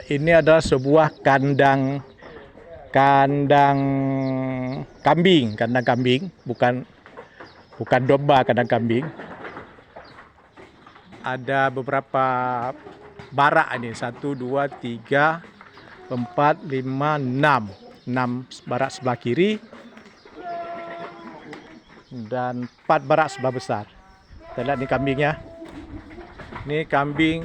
Ini adalah sebuah kandang kambing, bukan domba, kandang kambing. Ada beberapa barak ini, 1, 2, 3, 4, 5, 6 barak sebelah kiri dan 4 barak sebelah besar. Kita lihat nih kambingnya. Ini kambing.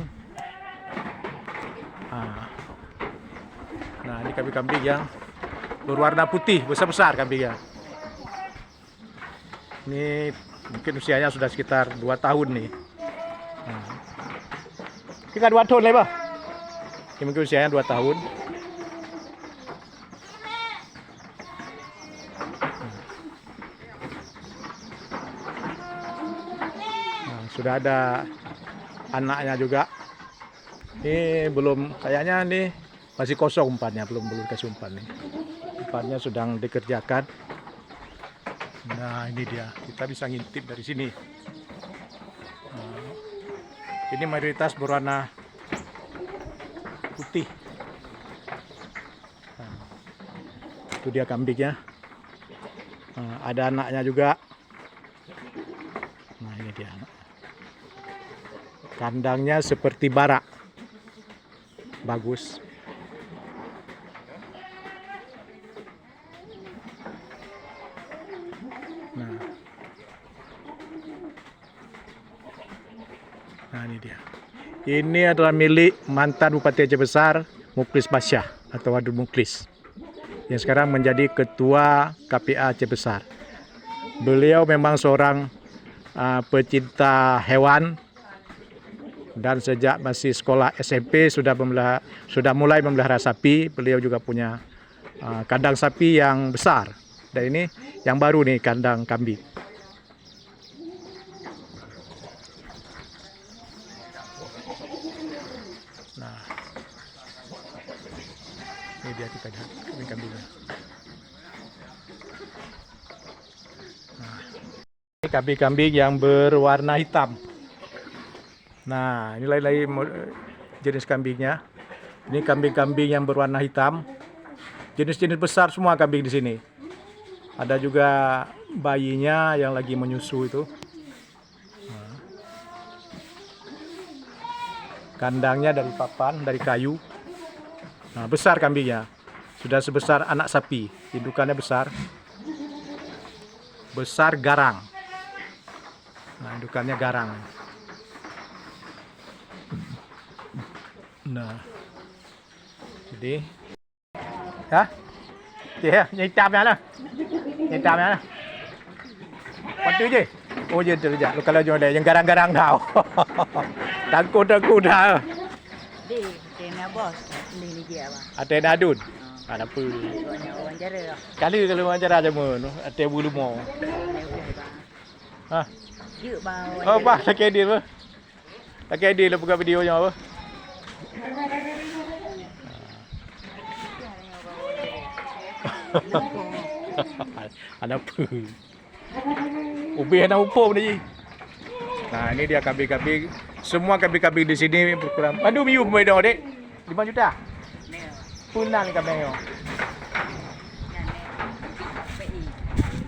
Nah, ini kambing-kambing yang berwarna putih, besar-besar kambingnya. Ini mungkin usianya sudah sekitar 2 tahun nih. Kita 2 tahun lah, Bah. Ini mungkin usianya 2 tahun. Nah, sudah ada anaknya juga. Ini belum, kayaknya nih masih kosong umpannya, belum kasih umpan nih. Umpannya sedang dikerjakan. Nah, ini dia, kita bisa ngintip dari sini. Ini mayoritas berwarna putih. Itu dia kambingnya. Ada anaknya juga. Nah, ini dia. Kandangnya seperti barak. Bagus. Nah, ini dia. Ini adalah milik mantan Bupati Aceh Besar, Muklis Basyah atau Wadud Muklis, yang sekarang menjadi Ketua KPA Aceh Besar. Beliau memang seorang pecinta hewan, dan sejak masih sekolah SMP sudah mulai memelihara sapi. Beliau juga punya kandang sapi yang besar. Dan ini yang baru nih, kandang kambing. Nah, ini dia, kita lihat kambing-kambingnya. Nah, ini kambing-kambing yang berwarna hitam. Nah, ini lain-lain jenis kambingnya. Ini kambing-kambing yang berwarna hitam. Jenis-jenis besar semua kambing di sini. Ada juga bayinya yang lagi menyusu itu. Nah, kandangnya dari papan, dari kayu. Nah, besar kambingnya. Sudah sebesar anak sapi. Indukannya besar. Besar garang. Nah, indukannya garang. Nah, jadi, nyicamnya lah, Bantu je. Oh je tu je. Kalau jual yang garang-garang dah. Takut dah. Di, tena bos, ni dia apa? Ate nadun. Ada apa? Wawancara lah. Kali kalau wawancara aja mun, ate bulu mau. Yuk bang. Oh, bah, tak edit apa? Tak edit lah buka videonya apa? Ada apa? Ubi nak upom ni. Nah, ini dia kambing-kambing. Semua kambing-kambing di sini berkurang. Aduh, miu mai dah, Dek. 5 juta. Punang kambingnya.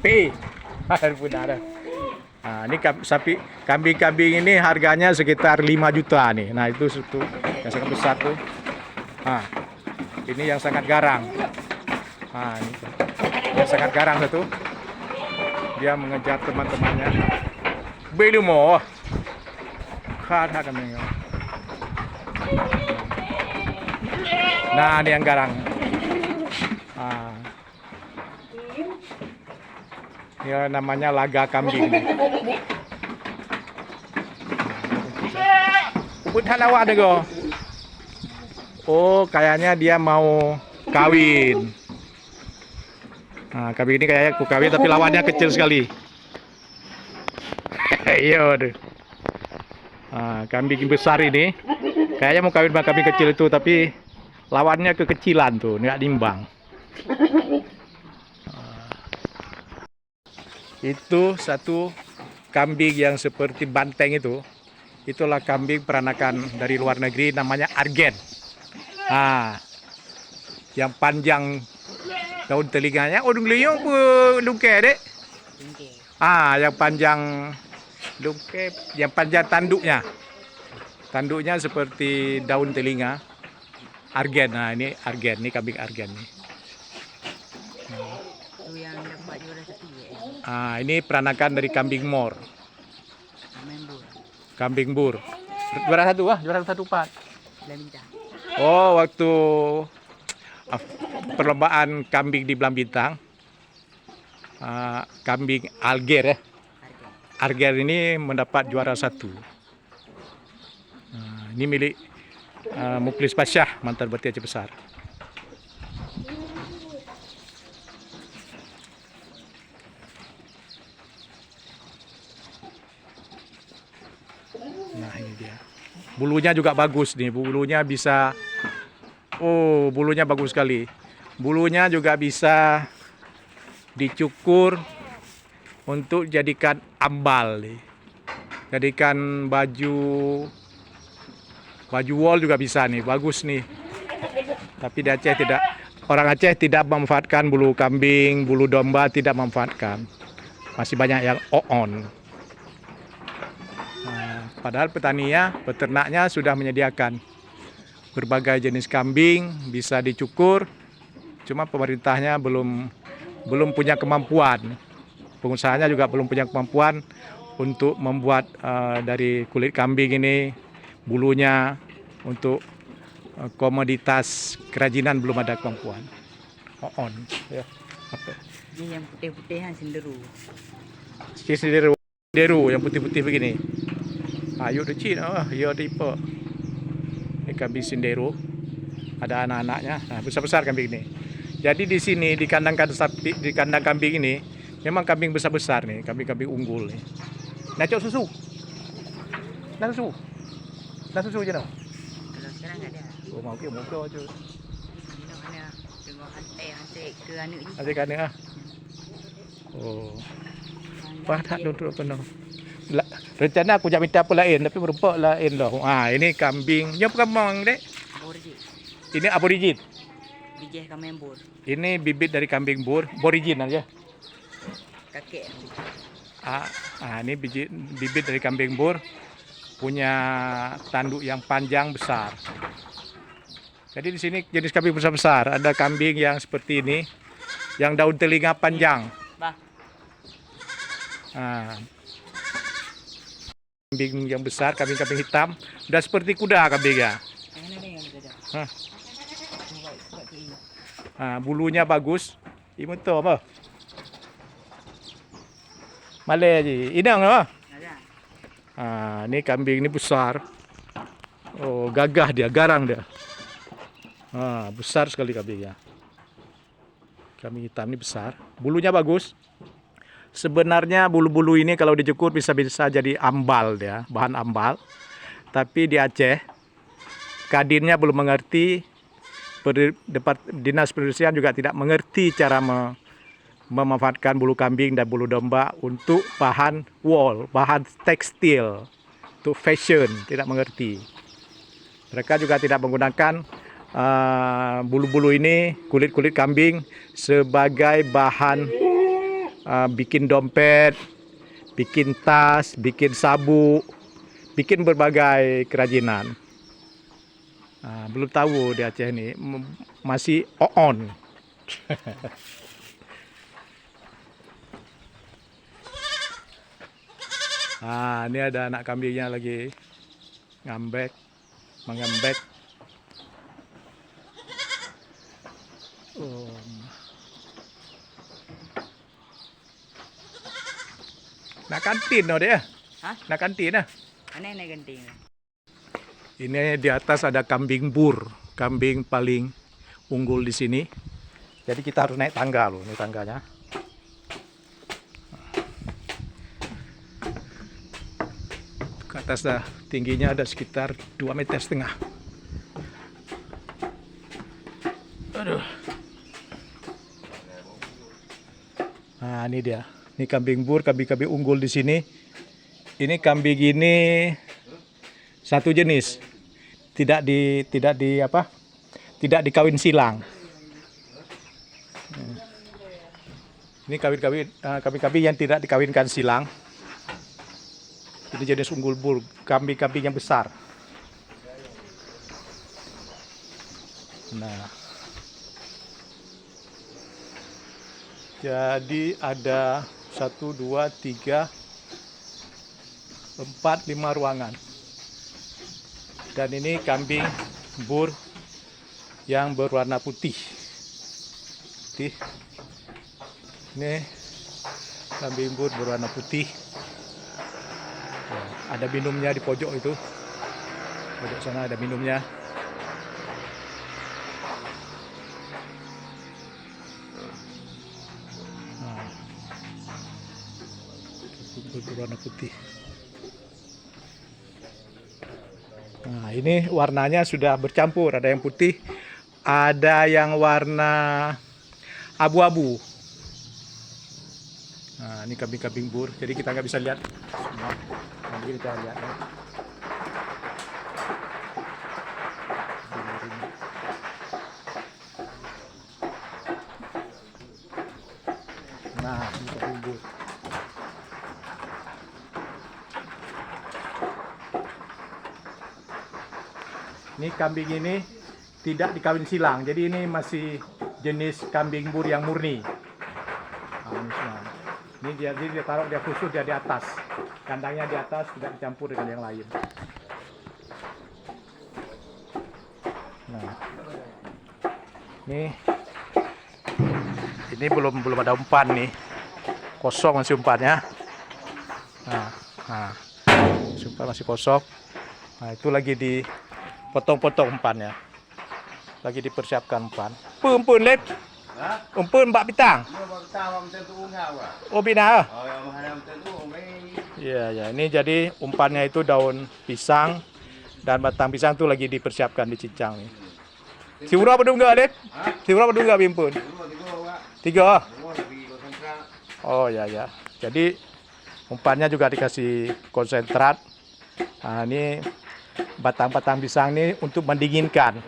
PI. Punang dah. Nah, ini kambing-kambing ini harganya sekitar 5 juta nih. Nah, itu satu yang sangat besar tuh. Nah, ini yang sangat garang. Nah, ini yang sangat garang satu. Dia mengejar teman-temannya. Belum mau. Kata kambingnya. Nah, ini yang garang. Ya, namanya laga kambing. Putar awak dego. Oh, kayaknya dia mau kawin. Nah, kambing ini kayaknya aku kawin tapi lawannya kecil sekali. Iya, deh. Kambing besar ini kayaknya mau kawin sama kambing kecil itu, tapi lawannya kekecilan tuh, nggak nimbang. Itu satu kambing yang seperti banteng itu. Itulah kambing peranakan dari luar negeri, namanya Argen. Ah, yang panjang daun telinganya. Oh, dungliyong pun lungke dek. Tinggi. Ah, yang panjang lungke, yang panjang tanduknya. Tanduknya seperti daun telinga. Argen. Nah, ini argen, ini kambing argen nih. Tu yang dapat juara satu ya. Ah, ini peranakan dari kambing mor, Membur. kambing bur. Juara satu juara satu Pak. Dah minta. Oh, waktu ah, perlombaan kambing di Belang Bintang, kambing Alger ya. Harga. Arger ini mendapat juara satu. Ini milik Muklis Basyah, mantan Beti Aceh Besar. Nah, ini dia. Bulunya juga bagus nih. Bulunya bisa, oh, bulunya bagus sekali. Bulunya juga bisa dicukur untuk jadikan ambal nih. Jadikan baju wol juga bisa nih, bagus nih. Tapi di Aceh tidak, orang Aceh tidak memanfaatkan bulu kambing, bulu domba tidak memanfaatkan. Masih banyak yang on. Nah, padahal peternaknya sudah menyediakan berbagai jenis kambing bisa dicukur. Cuma pemerintahnya belum punya kemampuan. Pengusahanya juga belum punya kemampuan untuk membuat dari kulit kambing ini bulunya untuk komoditas kerajinan, belum ada kemampuan. On ya. Apa? Dia yang putih-putihan senderu. Deru yang putih-putih begini. Ayo decin, ya tipe. Ini kambing sindero. Ada anak-anaknya. Nah, besar-besar kambing ini. Jadi di sini di kandang sapi, di kandang kambing ini memang kambing besar-besar nih, kambing-kambing unggul nih. Nah, cok susu. Nah, susu. Nah, susu je no. Kalau sekarang tak ada. Oh, mau ke muka je. Minum mana? Tengok hantai ke anak ni. Ada kan ah. Oh. Wah, tak duduk penuh. Rencana aku nak minta apa lain tapi berempat lain dah. Ini kambing. Nya pekamang dek. Borji. Ini aborigin. Bijih ke membur. Ini bibit dari kambing bur, borigin aja. Kakek. Ini bibit dari kambing bur, punya tanduk yang panjang besar. Jadi di sini jenis kambing besar-besar. Ada kambing yang seperti ini, yang daun telinga panjang. Bah. Kambing yang besar, kambing-kambing hitam, udah seperti kuda kambingnya. Yang mana yang ada? Hah. Buat ini. Bulunya bagus. Ini tu apa? Malay je. Inang apa? Ada. Ini kambing ini besar. Oh, gagah dia, garang dia. Besar sekali kambingnya. Kambing hitam ini besar. Bulunya bagus. Sebenarnya bulu-bulu ini kalau dicukur bisa jadi ambal dia, bahan ambal. Tapi di Aceh, Kadinnya belum mengerti, Dinas Perindustrian juga tidak mengerti cara memanfaatkan bulu kambing dan bulu domba untuk bahan wol, bahan tekstil, untuk fashion, tidak mengerti. Mereka juga tidak menggunakan bulu-bulu ini, kulit-kulit kambing sebagai bahan bikin dompet, bikin tas, bikin sabuk, bikin berbagai kerajinan. Belum tahu di Aceh ini, masih on. Ini ada anak kambingnya lagi mengembek. Nak kantin dia. Hah? Nak kantin lah. Mana yang nak ganti? Ini di atas ada kambing bur, kambing paling unggul di sini. Jadi kita harus naik tangga loh, ini tangganya. Ke atas dah, tingginya ada sekitar 2,5 meter. Aduh. Ini dia. Ini kambing bur, kambing-kambing unggul di sini. Ini kambing ini satu jenis. Tidak tidak dikawin silang. Ini kambing-kambing yang tidak dikawinkan silang. Ini jenis unggul bul, kambing-kambing yang besar. Nah, jadi ada 1, 2, 3, 4, 5 ruangan. Dan ini kambing bur yang berwarna putih. Ini kambing bur berwarna putih. Ada minumnya di pojok itu. Pojok sana ada minumnya. Berwarna putih. Nah, ini warnanya sudah bercampur. Ada yang putih, ada yang warna abu-abu. Nah, ini kambing-kambing bur. Jadi kita nggak bisa lihat semua. Nanti kita lihat. Nah, ini kambing bur. Ini kambing ini tidak dikawin silang, jadi ini masih jenis kambing bur yang murni. Ini dia taruh dia khusus dia di atas, kandangnya di atas, tidak dicampur dengan yang lain. Nah, ini belum ada umpan nih, kosong masih umpannya. Nah, umpan masih kosong. Nah, itu lagi dipotong-potong umpannya. Lagi dipersiapkan umpan. Umpun lep. Umpun mbak pitang. Oh bina. Ya, ini jadi umpannya itu daun pisang dan batang pisang itu lagi dipersiapkan dicincang nih. Si berapa dunga lep? Si berapa dunga bimpun? 3. Oh ya. Jadi umpannya juga dikasih konsentrat. Nah, ini batang-batang pisang ini untuk mendinginkan.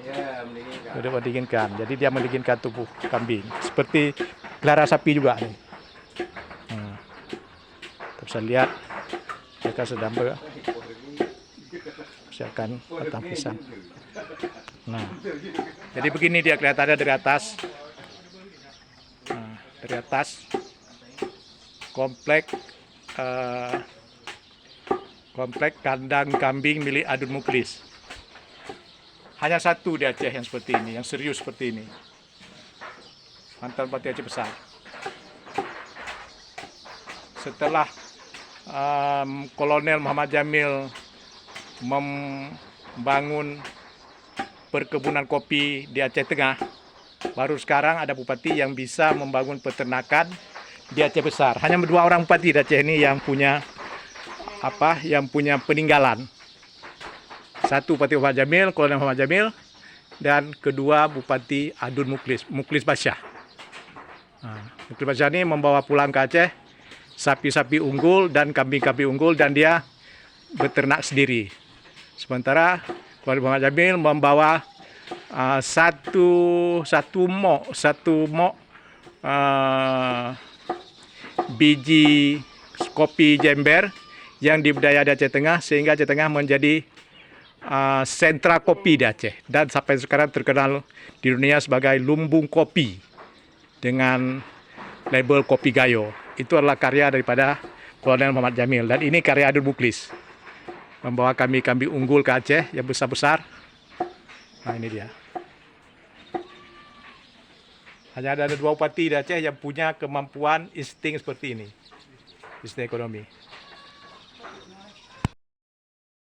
Untuk mendinginkan. Jadi dia mendinginkan tubuh kambing. Seperti pelihara sapi juga nih. Kita bisa lihat mereka sedang persiapkan batang pisang. Nah, jadi begini dia kelihatannya dari atas. Nah, dari atas komplek kandang kambing milik Adun Muklis. Hanya satu di Aceh yang seperti ini, yang serius seperti ini. Mantan Bupati Aceh Besar. Setelah Kolonel Muhammad Jamil membangun perkebunan kopi di Aceh Tengah, baru sekarang ada bupati yang bisa membangun peternakan di Aceh Besar. Hanya 2 orang bupati di Aceh ini yang punya peninggalan. Satu Bupati Muhammad Jamil, Kolonel Muhammad Jamil, dan kedua Bupati Adun Muklis Basyah. Muklis Basyah ini membawa pulang ke Aceh sapi-sapi unggul dan kambing-kambing unggul dan dia beternak sendiri. Sementara Kolonel Muhammad Jamil membawa satu mok biji kopi jember yang dibudidaya di Aceh Tengah, sehingga Aceh Tengah menjadi sentra kopi di Aceh dan sampai sekarang terkenal di dunia sebagai lumbung kopi dengan label Kopi Gayo. Itu adalah karya daripada Kolonel Muhammad Jamil dan ini karya Adun Muklis, membawa kambing-kambing unggul ke Aceh yang besar-besar. Nah, ini dia. Hanya ada 2 bupati di Aceh yang punya kemampuan insting seperti ini, insting ekonomi.